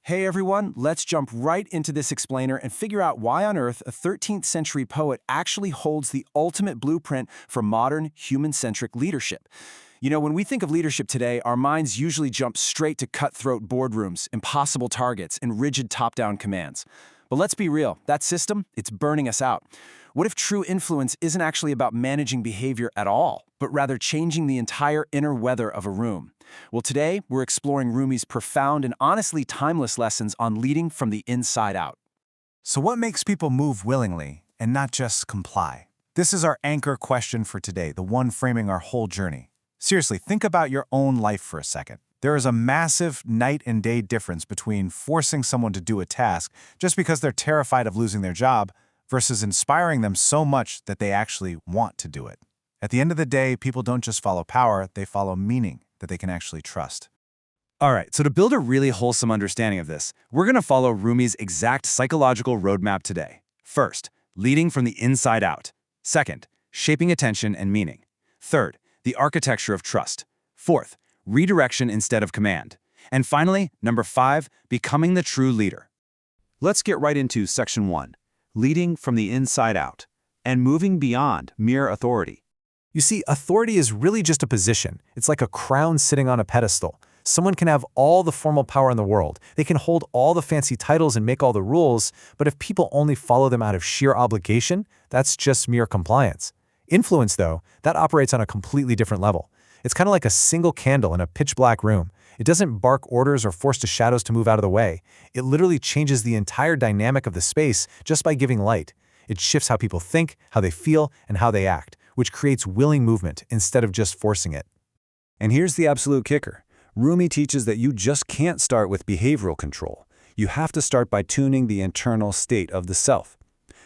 Hey everyone, let's jump right into this explainer and figure out why on earth a 13th century poet actually holds the ultimate blueprint for modern, human-centric leadership. You know, when we think of leadership today, our minds usually jump straight to cutthroat boardrooms, impossible targets, and rigid top-down commands. But let's be real, that system, it's burning us out. What if true influence isn't actually about managing behavior at all, but rather changing the entire inner weather of a room? Well, today, we're exploring Rumi's profound and honestly timeless lessons on leading from the inside out. So what makes people move willingly and not just comply? This is our anchor question for today, the one framing our whole journey. Seriously, think about your own life for a second. There is a massive night and day difference between forcing someone to do a task just because they're terrified of losing their job versus inspiring them so much that they actually want to do it. At the end of the day, people don't just follow power, they follow meaning that they can actually trust. All right, so to build a really wholesome understanding of this, we're going to follow Rumi's exact psychological roadmap today. First, leading from the inside out. Second, shaping attention and meaning. Third, the architecture of trust. Fourth, redirection instead of command. And finally, number 5, becoming the true leader. Let's get right into section 1, leading from the inside out and moving beyond mere authority. You see, authority is really just a position. It's like a crown sitting on a pedestal. Someone can have all the formal power in the world. They can hold all the fancy titles and make all the rules, but if people only follow them out of sheer obligation, that's just mere compliance. Influence, though, that operates on a completely different level. It's kind of like a single candle in a pitch-black room. It doesn't bark orders or force the shadows to move out of the way. It literally changes the entire dynamic of the space just by giving light. It shifts how people think, how they feel, and how they act, which creates willing movement instead of just forcing it. And here's the absolute kicker. Rumi teaches that you just can't start with behavioral control. You have to start by tuning the internal state of the self.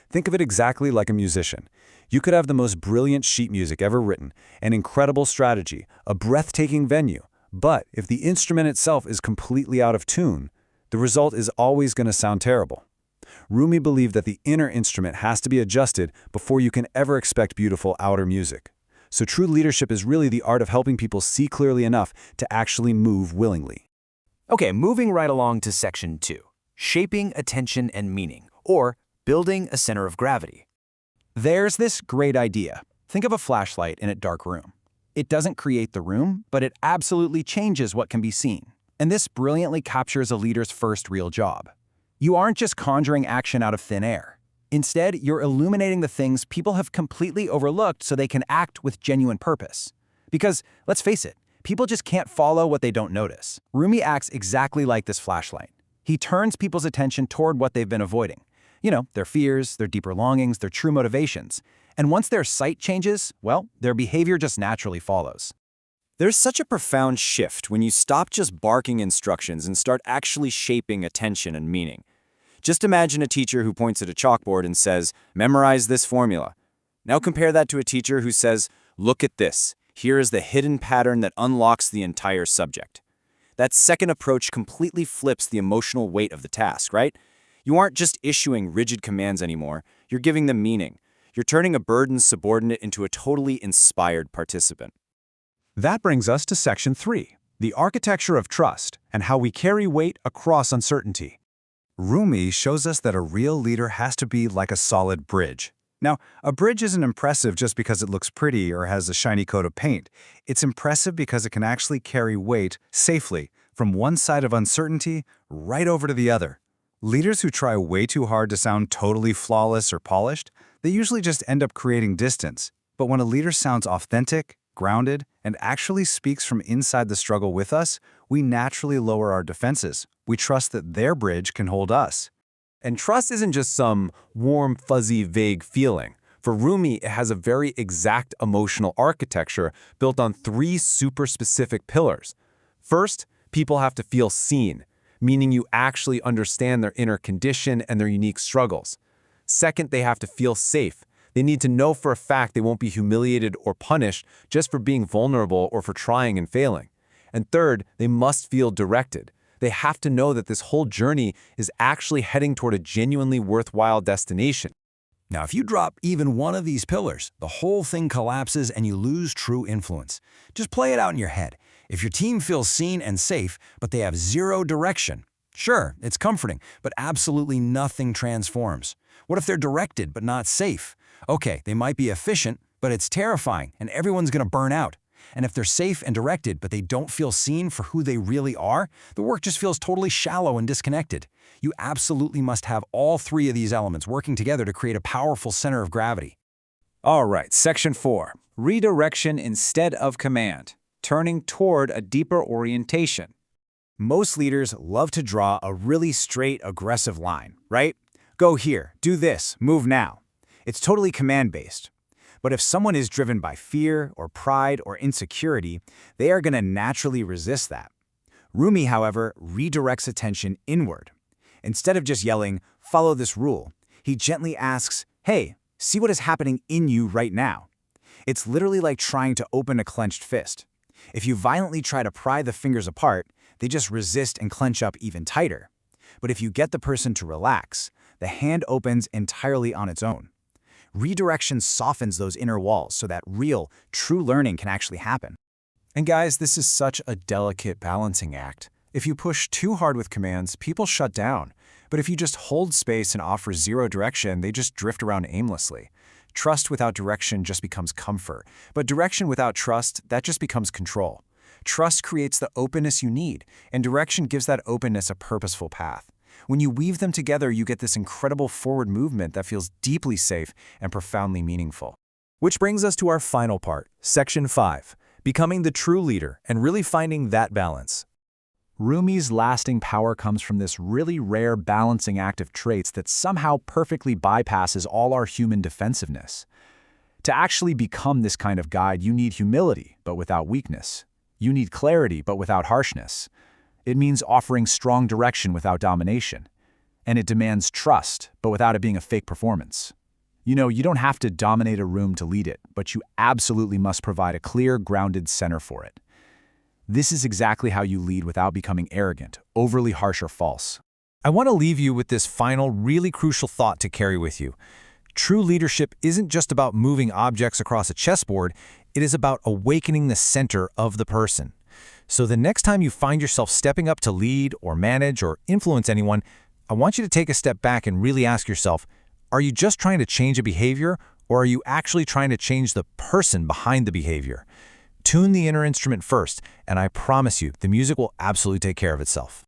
Think of it exactly like a musician. You could have the most brilliant sheet music ever written, an incredible strategy, a breathtaking venue, but if the instrument itself is completely out of tune, the result is always going to sound terrible. Rumi believed that the inner instrument has to be adjusted before you can ever expect beautiful outer music. So true leadership is really the art of helping people see clearly enough to actually move willingly. Okay, moving right along to section 2, shaping attention and meaning, or building a center of gravity. There's this great idea. Think of a flashlight in a dark room. It doesn't create the room, but it absolutely changes what can be seen. And this brilliantly captures a leader's first real job. You aren't just conjuring action out of thin air. Instead, you're illuminating the things people have completely overlooked so they can act with genuine purpose. Because, let's face it, people just can't follow what they don't notice. Rumi acts exactly like this flashlight. He turns people's attention toward what they've been avoiding. You know, their fears, their deeper longings, their true motivations. And once their sight changes, well, their behavior just naturally follows. There's such a profound shift when you stop just barking instructions and start actually shaping attention and meaning. Just imagine a teacher who points at a chalkboard and says, memorize this formula. Now compare that to a teacher who says, look at this. Here is the hidden pattern that unlocks the entire subject. That second approach completely flips the emotional weight of the task, right? You aren't just issuing rigid commands anymore. You're giving them meaning. You're turning a burdened subordinate into a totally inspired participant. That brings us to section 3, the architecture of trust and how we carry weight across uncertainty. Rumi shows us that a real leader has to be like a solid bridge. Now, a bridge isn't impressive just because it looks pretty or has a shiny coat of paint. It's impressive because it can actually carry weight safely from one side of uncertainty right over to the other. Leaders who try way too hard to sound totally flawless or polished, they usually just end up creating distance. But when a leader sounds authentic, grounded, and actually speaks from inside the struggle with us, we naturally lower our defenses. We trust that their bridge can hold us. And trust isn't just some warm, fuzzy, vague feeling. For Rumi, it has a very exact emotional architecture built on 3 super specific pillars. First, people have to feel seen, meaning you actually understand their inner condition and their unique struggles. Second, they have to feel safe. They need to know for a fact they won't be humiliated or punished just for being vulnerable or for trying and failing. And third, they must feel directed. They have to know that this whole journey is actually heading toward a genuinely worthwhile destination. Now, if you drop even one of these pillars, the whole thing collapses and you lose true influence. Just play it out in your head. If your team feels seen and safe, but they have zero direction, Sure, it's comforting, but absolutely nothing transforms. What if they're directed but not safe? Okay, they might be efficient, but it's terrifying, and everyone's going to burn out. And if they're safe and directed, but they don't feel seen for who they really are, the work just feels totally shallow and disconnected. You absolutely must have all three of these elements working together to create a powerful center of gravity. All right, Section 4. Redirection instead of command. Turning toward a deeper orientation. Most leaders love to draw a really straight, aggressive line, right? Go here, do this, move now. It's totally command-based. But if someone is driven by fear or pride or insecurity, they are going to naturally resist that. Rumi, however, redirects attention inward. Instead of just yelling, "Follow this rule," he gently asks, "Hey, see what is happening in you right now." It's literally like trying to open a clenched fist. If you violently try to pry the fingers apart, they just resist and clench up even tighter. But if you get the person to relax, the hand opens entirely on its own. Redirection softens those inner walls so that real, true learning can actually happen. And guys, this is such a delicate balancing act. If you push too hard with commands, people shut down. But if you just hold space and offer zero direction, they just drift around aimlessly. Trust without direction just becomes comfort. But direction without trust, that just becomes control. Trust creates the openness you need, and direction gives that openness a purposeful path. When you weave them together, you get this incredible forward movement that feels deeply safe and profoundly meaningful. Which brings us to our final part, Section 5, becoming the true leader and really finding that balance. Rumi's lasting power comes from this really rare balancing act of traits that somehow perfectly bypasses all our human defensiveness. To actually become this kind of guide, you need humility, but without weakness. You need clarity, but without harshness. It means offering strong direction without domination. And it demands trust, but without it being a fake performance. You know, you don't have to dominate a room to lead it, but you absolutely must provide a clear, grounded center for it. This is exactly how you lead without becoming arrogant, overly harsh, or false. I want to leave you with this final, really crucial thought to carry with you. True leadership isn't just about moving objects across a chessboard, it is about awakening the center of the person. So the next time you find yourself stepping up to lead or manage or influence anyone, I want you to take a step back and really ask yourself, are you just trying to change a behavior, or are you actually trying to change the person behind the behavior? Tune the inner instrument first, and I promise you, the music will absolutely take care of itself.